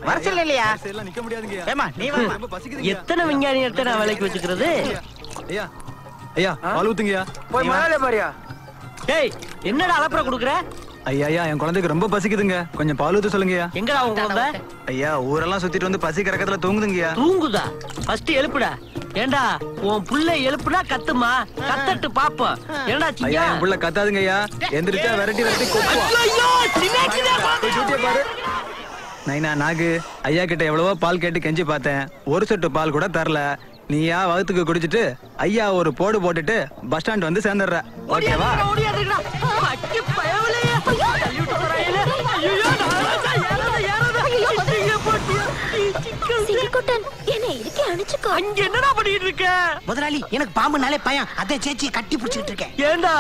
வரச்சல இல்லையா? எல்லாம் நிக்க முடியாதுங்க. ஏமா நீ வா. ரொம்ப பசிக்குதுங்க. எத்தனை விஞ்ஞானி எடுத்து நான் வேலைக்கு வச்சுக்கிறது? ஐயா ஐயா பால் ஊத்துங்கயா. போய் மேலே பாரியா. டேய் என்னடா அலப்பற குடுக்குற? ஐயா ஐயா என் குழந்தைக்கு ரொம்ப பசிக்குதுங்க, கொஞ்சம் பால் ஊத்த சொல்லுங்கயா. எங்கடா உன் குழந்தை? ஐயா ஊரெல்லாம் சுத்திட்டு வந்து பசி கறக்கத்துல தூங்குதுங்கயா. தூங்குதா? ஃபர்ஸ்ட் எழுப்புடா. ஏண்டா உன் புள்ள எழுப்புனா கத்துமா, கத்தட்டு பாப்போம். என்னடா ஐயா சிங்கா? என் புள்ள கத்தாதுங்கய்யா, எந்திரிச்சா விரட்டி விரட்டி கொப்புவா. ஐயோ சின்னக்கிதா போய் டியூட்டியை பாரு. நைனா நாகு ஐயா கிட்ட எவ்வளவோ பால் கேட்டு கெஞ்சி பார்த்தேன், ஒரு சொட்டு பால் கூட தரல. நீயா வகுத்துக்கு குடிச்சிட்டு ஐயா ஒரு போடு போட்டுட்டு பஸ் ஸ்டாண்ட் வந்து சேர்ந்துடுற. ஓகேவா? ஓடியாடுடா. பக்கி பயவலே. தள்ளிட்டு போறாயேல. ஐயோ என்னடா பண்ணிட்டு இருக்க? முதலாளி எனக்கு பாம்புனாலே பயம், அதை சேச்சியை கட்டி பிடிச்சிட்டு இருக்கேன். ஏண்டா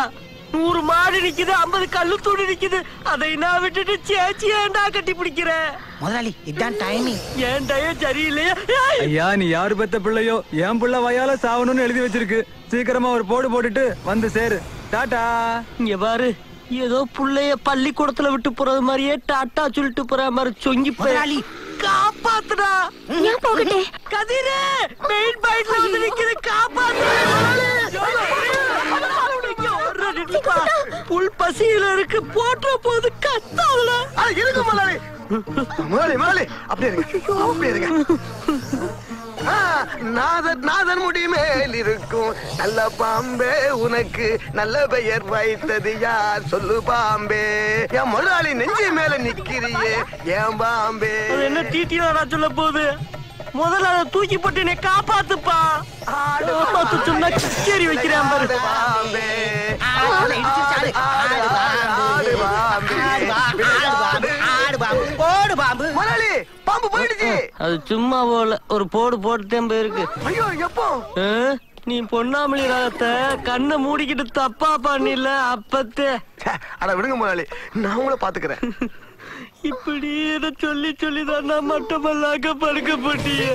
100 மாடு நிக்குது, 50 கல்லு தூணி நிக்குது, அதை நான் விட்டுட்டு சேச்சி ஏண்டா கட்டி பிடிக்கிற? முதலாளி இதான் டைமிங். ஏண்டா சரியில்லையா? ஐயா நீ யாரு பெத்த பிள்ளையோ, என் பிள்ளை வயால சாவணும்னு எழுதி வச்சிருக்கு. சீக்கிரமா ஒரு போடு போட்டுட்டு வந்து சேரு. டாடா. இங்க பாரு, ஏதோ புள்ளைய பள்ளிக்கூடத்துல விட்டு போறது மாதிரியே டாட்டா சொல்லிட்டு போற மாதிரி சொங்கி முதலாளி காப்பாத்துடா. நான் போகட்டே. கதிரே மெயின் பாயிண்ட்ல வந்து நிக்குது, காப்பாத்துடா. புல் பசியில இருக்கு, போற்ற போது கத்தால. இருக்கு முதலாளி. முதலாளி முதலாளி அப்படியே இருக்கு, அப்படியே இருக்கு. நாதன் முடி மேல் இருக்கும் நல்ல பாம்பே, உனக்கு நல்ல பெயர் வைத்தது யார் சொல்லு பாம்பே. என் முதலாளி நெஞ்சு மேல நிக்கிறியே ஏன் பாம்பே. என்ன டீட்டியா சொல்ல போகுது? முதல்ல அதை தூக்கி போட்டு என்னை காப்பாத்துப்பா. காப்பாத்து சொன்னா கிச்சேரி வைக்கிறேன் பாரு. பாம்பே போடு பாம்பு. முதலாளி பாம்பு போயிடுச்சு. அது சும்மா போல, ஒரு போடு போட்டுட்டேன் போயிருக்கு. ஐயோ எப்போ? நீ பொன்னாமலி ராகத்தை கண்ணை மூடிக்கிட்டு தப்பா பண்ணில அப்பத்தே. அட விடுங்க முதலாளி, நான் உங்களை பாத்துக்கிறேன். இப்படி இதை சொல்லி சொல்லிதான் நான் மட்டமல்லாக்க படுக்க போட்டியே.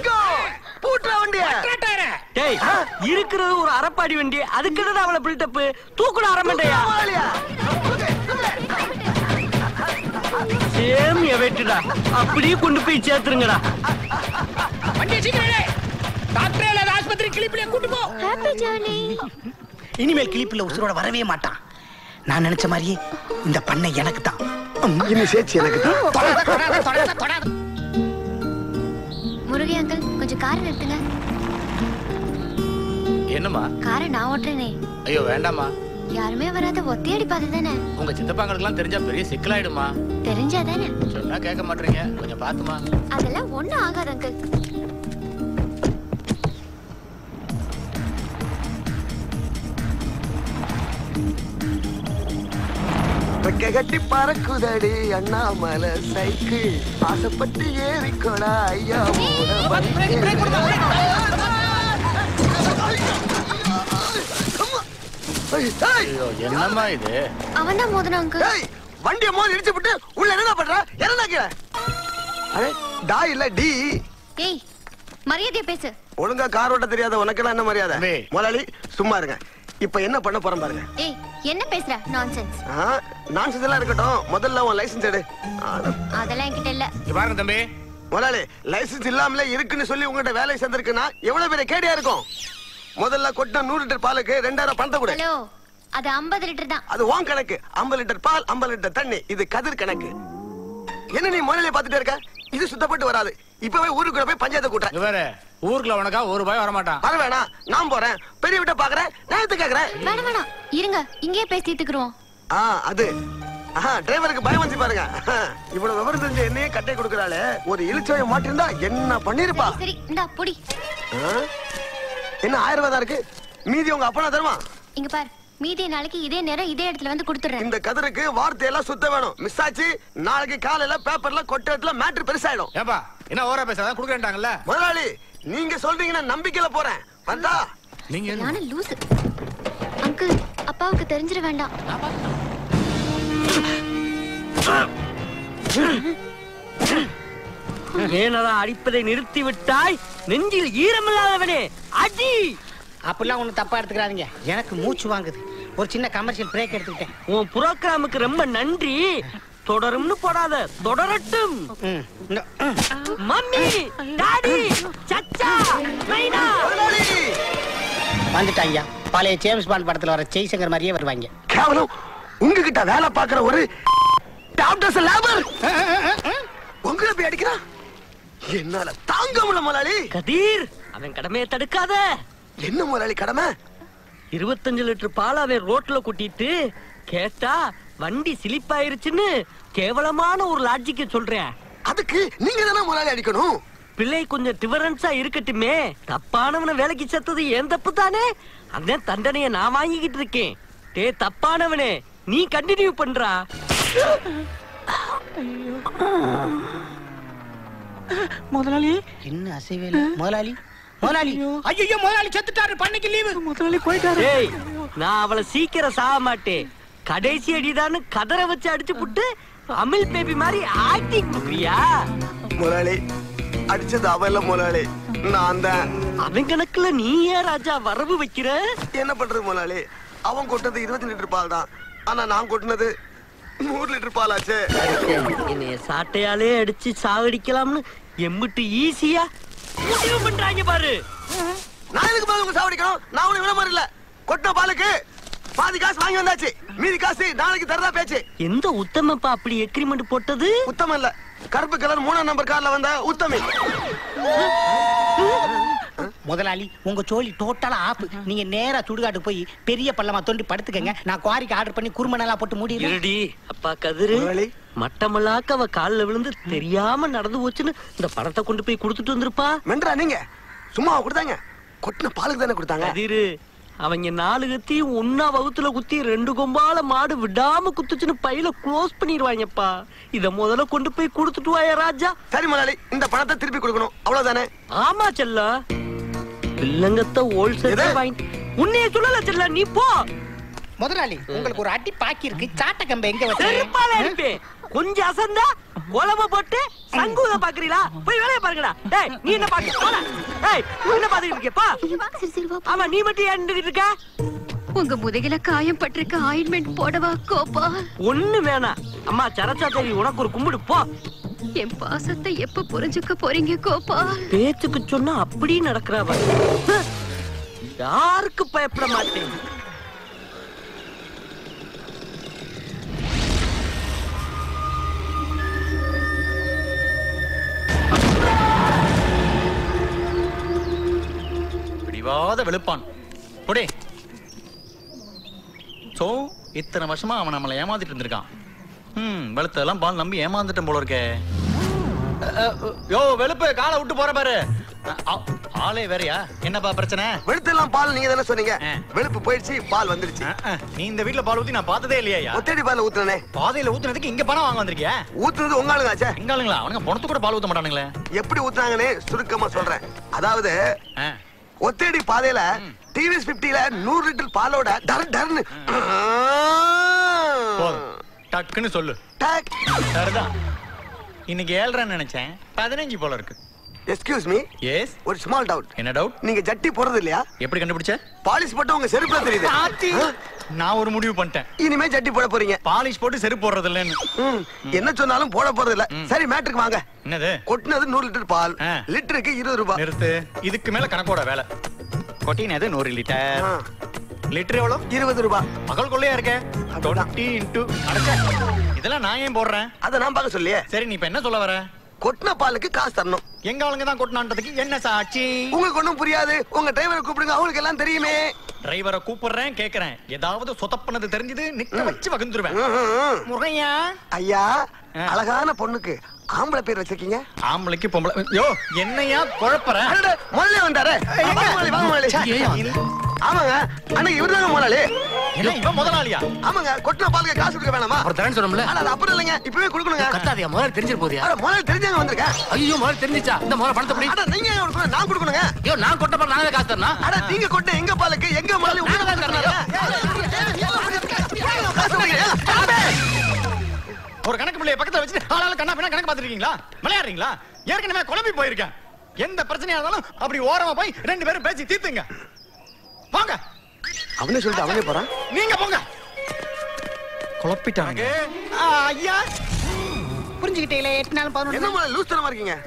டேய் இருக்கிறது ஒரு அரப்பாடி வண்டி, அதுக்கு அவளை பில்டப்பு தூக்குட அரமண்டையா. சேம் எவெட்டுடா, அப்படியே கொண்டு போய் சேர்த்துருங்கடா. ஆஸ்பத்திரி கிளிப்பிலே கூட்டு போ. Happy journey. இனிமேல் கிளிப்பில் உசுரோட வரவே மாட்டான். நான் நினைச்ச மாதிரியே இந்த பண்ணை எனக்கு தான், இனி சேச்சி எனக்கு தான். முருகி அங்கிள் கொஞ்சம் காரை நிறுத்துங்க. என்னம்மா? காரை நான் ஓட்டுறேனே. ஐயோ வேண்டாமா, யாருமே வராத ஒத்தையடி பாதை தானே. உங்க சித்தப்பாங்களுக்குலாம் தெரிஞ்சா பெரிய சிக்கலாயிடுமா. தெரிஞ்சாதானே? சொன்னா கேட்க மாட்டீங்க, கொஞ்சம் பாத்துமா. அதெல்லாம் ஒண்ணும் ஆகாது அங்கிள். கட்டி பறக்குதடி அண்ணாமலை சைக்கிள், ஆசைப்பட்டு ஏறிக்கோடா ஐயா. என்னம்மா இது? அவன் தான் மோதனா அங்கிள். வண்டியை மோதி இடிச்சு விட்டு உள்ள என்ன பண்ற? என்ன டா இல்ல டி. ஏய் மரியாதையா பேசு. ஒழுங்கா கார் ஓட்ட தெரியாத உனக்கெல்லாம் என்ன மரியாதை? முதலாளி சும்மா இருங்க, இப்ப என்ன பண்ண போறோம் பாருங்க. ஏய் என்ன பேசுற? நான்சென்ஸ். நான்சென்ஸ் எல்லாம் இருக்கட்டும், முதல்ல உன் லைசென்ஸ் எடு. அதெல்லாம் என்கிட்ட இல்ல. பாருங்க தம்பி, முதலாளி லைசென்ஸ் இல்லாமலே இருக்குன்னு சொல்லி உங்ககிட்ட வேலை சேர்ந்திருக்குன்னா எவ்வளவு பெரிய கேடியா இருக்கும். முதல்ல கொட்ட 100 லிட்டர் பாலுக்கு 2000 பணத்தை கொடு. ஹலோ அது 50 லிட்டர் தான். அது உன் கணக்கு. 50 லிட்டர் பால் 50 லிட்டர் தண்ணி, இது கதிர் கணக்கு. என்ன நீ முதல்ல பாத்துட்டே இருக்க? இது சுத்தப்பட்டு வராது. இப்பவே ஊருக்குள்ள போய் பஞ்சாயத்து கூட்ட. வேற ஊருக்குள்ள உனக்கா ஒரு ரூபாய் வர மாட்டான். வர வேணாம், நான் போறேன். பெரிய விட்ட பாக்குறேன், நான் கேக்குறேன். வேணாம் வேணாம் இருங்க, இங்கேயே பேசிட்டுக்குறோம். அது டிரைவருக்கு பயம் வந்து பாருங்க. இவ்வளவு விவரம் தெரிஞ்ச என்னையே கட்டை கொடுக்கறாளே, ஒரு இழுச்சைய மாட்டிருந்தா என்ன பண்ணிருப்பா. சரி இந்தா புடி. என்ன 1000 ரூபாய் தான் இருக்கு, மீதி உங்க அப்பனா தருமா? இங்க பாரு, மீதி நாளைக்கு இதே நேரம் இதே இடத்துல வந்து கொடுத்துறேன். இந்த கதிருக்கு வார்த்தை எல்லாம் சுத்த வேணும். மிஸ் ஆச்சு நாளைக்கு காலையில பேப்பர்ல கொட்டத்துல மேட்டர் பெருசாயிடும். ஏப்பா என்ன ஓவரா பேசாத, குடுக்கறாங்கல. முதலாளி நீங்க சொல்றீங்கன்னா நம்பிக்கையில போறேன். வந்தா நீங்க நானே லூஸ். அங்கிள் அப்பாவுக்கு தெரிஞ்சிர வேண்டாம். ஏனடா அடிப்பதை நிறுத்தி விட்டாய்? நெஞ்சில் ஈரமில்லாதவனே அடி. அப்படிலாம் ஒன்றும் தப்பா எடுத்துக்கிறாதீங்க, எனக்கு மூச்சு வாங்குது. ஒரு சின்ன கமர்ஷியல் பிரேக் எடுத்துக்கிட்டேன். உன் புரோகிராமுக்கு ரொம்ப நன்றி. தொடரும்னு போடாத, தொடரட்டும். மம்மி, டாடி, சச்சா, நைனா. வந்துட்டாங்க. பழைய ஜேம்ஸ் பாண்ட் படத்துல வர ஜெய்சங்கர் மாதிரியே வருவாங்க. கேவலம் உங்ககிட்ட வேலை பாக்குற ஒரு டாக்டர்ஸ் லேபர் உங்களை போய் அடிக்கிறான். என்னால தாங்க முடியல முதலாளி. கதீர், அவன் கடமையை தடுக்காத. என்ன முதலாளி கடமை? 25 லிட்டர் பால் அவன் ரோட்ல கூட்டிட்டு கேட்டா வண்டி சிலிப்பாயிருச்சுன்னு கேவலமான ஒரு லாஜிக்க சொல்றேன். அதுக்கு நீங்க தானே முதலாளி அடிக்கணும். பிள்ளை கொஞ்சம் டிஃபரன்ஸா இருக்கட்டுமே. தப்பானவனை வேலைக்கு சேர்த்தது ஏன் தப்பு தானே? அந்த தண்டனையை நான் வாங்கிக்கிட்டு இருக்கேன். டே தப்பானவனே, நீ கண்டினியூ பண்றா. முதலாளி என்ன அசைவே இல்ல. முதலாளி முதலாளி ஐயோ முதலாளி செத்துட்டாரு. பண்ணைக்கு லீவு. முதலாளி போயிட்டாரு. டேய், நான் அவளை சீக்கிரம் சாக மாட்டேன். கடைசி அடிதான்னு கதற வச்சு அடிச்சு புட்டு அமில் பேபி மாதிரி ஆக்டிங் குடுக்குறியா? முதலாளி அடிச்சது அவல்ல முதலாளி, நான் தான். அவன் கணக்குல நீ ஏன் ராஜா வரவு வைக்கிற? என்ன பண்றது முதலாளி? அவன் கொட்டது 20 லிட்டர் பால் தான், ஆனா நான் கொட்டினது 100 லிட்டர் பால் ஆச்சு. என்னைய சாட்டையாலே அடிச்சு சாவடிக்கலாம்னு எம்பிட்டு ஈஸியா முடிவு பண்றாங்க பாரு. நான் எதுக்கு பால் உங்க சாவடிக்கணும்? நான் உனக்கு விட மாதிரி இல்ல. கொட்டின பாலுக்கு பாதி காசு வாங்கி வந்தாச்சு, மீதி காசு நாளைக்கு தரதா பேச்சு. எந்த உத்தமப்பா அப்படி எக்ரிமெண்ட் போட்டது? உத்தமம் இல்ல, கருப்பு கலர் 3ஆம் நம்பர் கார்ல வந்த உத்தமி. முதலாளி உங்க சோழி டோட்டலா ஆப். நீங்க நேரா சுடுகாட்டு போய் பெரிய பள்ளமா தோண்டி படுத்துக்கங்க. நான் குவாரிக்கு ஆர்டர் பண்ணி குருமணலா போட்டு மூடிடுறேன். இருடி அப்பா கதிரு, மட்டமல்லாக்க அவ கால்ல விழுந்து தெரியாம நடந்து போச்சுன்னு இந்த பணத்தை கொண்டு போய் கொடுத்துட்டு வந்திருப்பா. மென்றா நீங்க சும்மா கொடுத்தாங்க? கொட்டின பாலுக்கு தானே கொடுத்தாங்க. கதிரு, அவங்க 4 கத்தியும் ஒன்னா வகுத்துல குத்தி 2 கொம்பால மாடு விடாம குத்துச்சுன்னு பையில க்ளோஸ் பண்ணிடுவாங்கப்பா. இத முதல்ல கொண்டு போய் கொடுத்துட்டு வாயா ராஜா. சரி முதலாளி, இந்த பணத்தை திருப்பி கொடுக்கணும், அவ்வளவுதானே? ஆமா செல்ல, பில்லங்கத்த ஹோல்சேல் வாங்கி உன்னைய சொல்லல செல்ல, நீ போ. முதலாளி உங்களுக்கு ஒரு அடி பாக்கி இருக்கு. சாட்ட கம்பை எங்க வச்சு செருப்பால அடிப்பேன். கொஞ்சம் அசந்தா குழம்பு போட்டு சங்கூத பாக்குறீங்களா? போய் வேலைய பாருங்கடா. டேய் நீ என்ன பாக்க போடா. டேய் நீ என்ன பாத்துக்கிட்டு இருக்கேப்பா? சரி சரி வா. ஆமா, நீ மட்டும் ஏன்னுகிட்டு இருக்க? உங்க முதுகில காயம் பட்டிருக்க ஆயின்மெண்ட் போடவா கோபா? ஒண்ணு வேணாம். அம்மா சரச்சா தேவி, உனக்கு ஒரு கும்பிடு போ. என் பாசத்தை எப்ப புரிஞ்சுக்க போறீங்க கோபா? பேச்சுக்கு சொன்னா அப்படி நடக்கிறவ. யாருக்கு பயப்பட மாட்டேன். பிடிவாத வெளுப்பான் போடே. சோ இத்தனை வருஷமா அவன் நம்மளை ஏமாத்திட்டு இருந்திருக்கான். வெளுத்ததெல்லாம் பால் நம்பி ஏமாந்துட்டேன் போல இருக்கே. யோ வெளுப்பு, காலை விட்டு போற பாரு. ஆளே வேறையா? என்னப்பா பிரச்சனை? வெளுத்தெல்லாம் பால் நீங்க தானே சொன்னீங்க. வெளுப்பு போயிடுச்சு, பால் வந்துடுச்சு. நீ இந்த வீட்டுல பால் ஊத்தி நான் பார்த்ததே இல்லையா? ஒத்தடி பால் ஊத்துனே. பாதையில ஊத்துனதுக்கு இங்க பணம் வாங்க வந்திருக்கியா? ஊத்துனது உங்க ஆளுங்களாச்சே. எங்க ஆளுங்களா? அவனுங்க பணத்து கூட பால் ஊத்த மாட்டானுங்களே. எப்படி ஊத்துனாங்கன்னு சுருக்கமா சொல்றேன். அதாவது ஒத்தடி பாதையில டிவிஎஸ் 50ல 100 லிட்டர் பாலோட டர் டர்னு டக்குன்னு சொல்லு. டக். சரிதான். இன்னைக்கு 7:30 நினைச்சேன், 15 போல இருக்கு. Excuse me. எஸ். ஒரு ஸ்மால் டவுட். என்ன டவுட்? நீங்க ஜட்டி போறது இல்லையா? எப்படி கண்டுபிடிச்ச? பாலிஷ் போட்டு உங்க செருப்புல தெரியுது. நான் ஒரு முடிவு பண்ணிட்டேன். இனிமே ஜட்டி போட போறீங்க. பாலிஷ் போட்டு செருப்பு போடுறது இல்லன்னு. என்ன சொன்னாலும் போட போறது இல்ல. சரி மேட்ருக்கு வாங்க. என்னது? கொட்டினது 100 லிட்டர் பால், லிட்டருக்கு 20 ரூபாய். நிறுத்து. இதுக்கு மேல கணக்கோட வேலை. கொட்டினது 100 லிட்டர். லிட்டர் எவ்வளவு? 20 ரூபாய். மகள் கொள்ளையா இருக்க. 20 into அடச்சே. இதெல்லாம் நான் ஏன் போடுறேன்? அத நான் பார்க்க சொல்லியே. சரி, நீ இப்ப என்ன சொல்ல வர? கொட்டின பாலுக்கு காசு தரணும். எங்க ஆளுங்க தான் கொட்டினான்றதுக்கு என்ன சாட்சி? உங்களுக்கு ஒண்ணும் புரியாது. உங்க டிரைவரை கூப்பிடுங்க, அவங்களுக்கு எல்லாம் தெரியுமே. டிரைவரை கூப்பிடுறேன், கேக்குறேன். ஏதாவது சொதப்பனது தெரிஞ்சது நிக்க வச்சு வகுந்துருவேன். முகையா ஐயா, அழகான பொண்ணுக்கு ஆம்பளை பேர் வச்சிருக்கீங்க. ஆம்பளைக்கு பொம்பளை? யோ என்னையா குழப்பற? முதல்ல வந்தாரு. ஆமாங்க, அன்னைக்கு இவர்தாங்க முதலாளி. என்ன இவன் முதலாளியா? ஆமாங்க, கொட்டின பாலுக்கு காசு கொடுக்க வேணாமா? அப்புறம் தரேன்னு சொன்னோம்ல. ஆனா அது அப்புறம் இல்லைங்க, இப்பவே கொடுக்கணுங்க. கத்தாதியா, முதல்ல தெரிஞ்சிரு போதியா? முதல்ல தெரிஞ்சாங்க வந்திருக்கேன். ஐயோ முதல்ல தெரிஞ்சிச்சா? இந்த முதல்ல பணத்தை பிடி. அட நீங்க ஏன் கொடுக்கணும்? நான் கொடுக்கணுங்க. ஐயோ நான் கொட்ட பால் நானே காசு தரணும். அட நீங்க கொட்டின எங்க பாலுக்கு எங்க முதலாளி உங்களுக்கு காசு தரணும். ஒரு கணக்கு பிள்ளைய பக்கத்துல வச்சு ஆளால கண்ணா பின்னா கணக்கு பாத்துருக்கீங்களா? விளையாடுறீங்களா? ஏற்கனவே குழம்பி போயிருக்கேன். எந்த பிரச்சனையா இருந்தாலும் அப்படி ஓரமா போய் 2 பேரும் பேசி தீர்த்துங்க. போங்க. அவனே சொல்லிட்டு அவனே போறான். நீங்க போங்க. குழப்பிட்டாங்க. ஐயா புரிஞ்சுக்கிட்டீங்களே 8 நாள் 11 என்ன முதலாளி லூஸ் தனமா இருக்கீங்க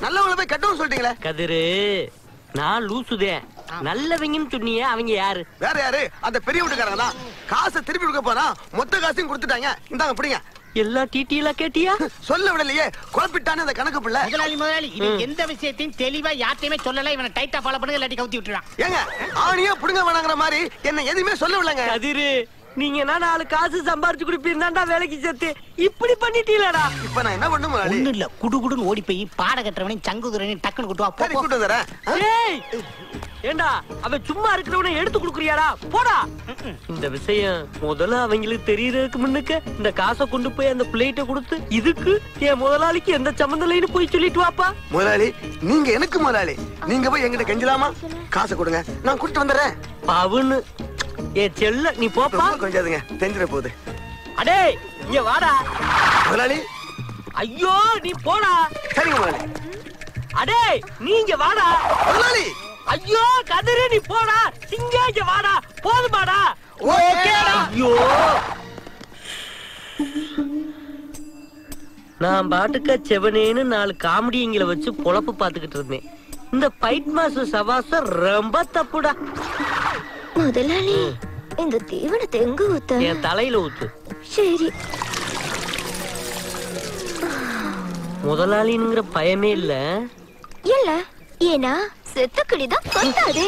நல்லவங்கள போய் கட்டவும் சொல்லிட்டீங்களே. கதிரு நான் லூசுதேன். நல்லவங்கன்னு சொன்னியே, அவங்க யாரு? வேற யாரு? அந்த பெரிய வீட்டுக்காரங்க தான். காசை திருப்பி கொடுக்க போனா மொத்த காசையும் கொடுத்துட்டாங்க. இந்தாங்க பிடிங்க. எல்லா டீட்டெயிலா கேட்டியா? சொல்ல விடலையே, குழப்பிட்டானே அந்த கணக்கு பிள்ளை. முதலாளி இவன் எந்த விஷயத்தையும் தெளிவா யார்ட்டையுமே சொல்லல. இவனை டைட்டா ஃபாலோ பண்ணுங்க, இல்லாட்டி கவுத்தி விட்டுறான். ஏங்க ஆணியா புடுங்க வேணாங்கிற மாதிரி என்ன எதுவுமே சொல்ல விடலங்க. கதிரு நீங்க என்ன 4 காசு சம்பாரிச்சு கொடுப்பீர்தான்டா வேலைக்கு சேர்த்து இப்படி பண்ணிட்டீங்களா? இப்ப நான் என்ன பண்ணும் முதலாளி? ஒண்ணும் இல்ல, குடுகுடுன்னு ஓடி போய் பாட கட்டுறவனையும் சங்குதுரனையும் டக்குன்னு கூட்டு வா. சரி கூட்டு வரேன். ஏய் ஏண்டா அவன் சும்மா இருக்கிறவனை எடுத்து குடுக்குறியாடா? போடா. இந்த விஷயம் முதல்ல அவங்களுக்கு தெரியறதுக்கு முன்னுக்கு இந்த காசை கொண்டு போய் அந்த பிளேட்டை கொடுத்து இதுக்கு என் முதலாளிக்கு எந்த சம்மந்தம் இல்லைன்னு போய் சொல்லிட்டு வாப்பா. முதலாளி நீங்க எனக்கு முதலாளி, நீங்க போய் எங்கிட்ட கெஞ்சலாமா? காசை கொடுங்க, நான் கூட்டிட்டு வந்துடுறேன். அவனு ஏ செல்ல நீ போப்பா. கொஞ்சாதுங்க, தெரிஞ்சிட போகுது. அடே இங்க வாடா. முதலாளி ஐயோ நீ போடா. சரிங்க முதலாளி. அடே நீ இங்க வாடா. முதலாளி ஐயோ கதிரு நீ போடா. இங்க இங்க வாடா. போதுமாடா? ஓகேடா. ஐயோ நான் பாட்டுக்க செவனேன்னு 4 காமெடிங்களை வச்சு பொழப்பு பாத்துக்கிட்டு இருந்தேன். இந்த ஃபைட் மாஸ்டர் சவாச ரொம்ப தப்புடா. முதலாளி இந்த தீவனத்தை எங்க ஊத்த? என் தலையில ஊத்து. சரி. முதலாளிங்கிற பயமே இல்ல. இல்ல, ஏன்னா செத்த கிளிதான் கொத்தாது.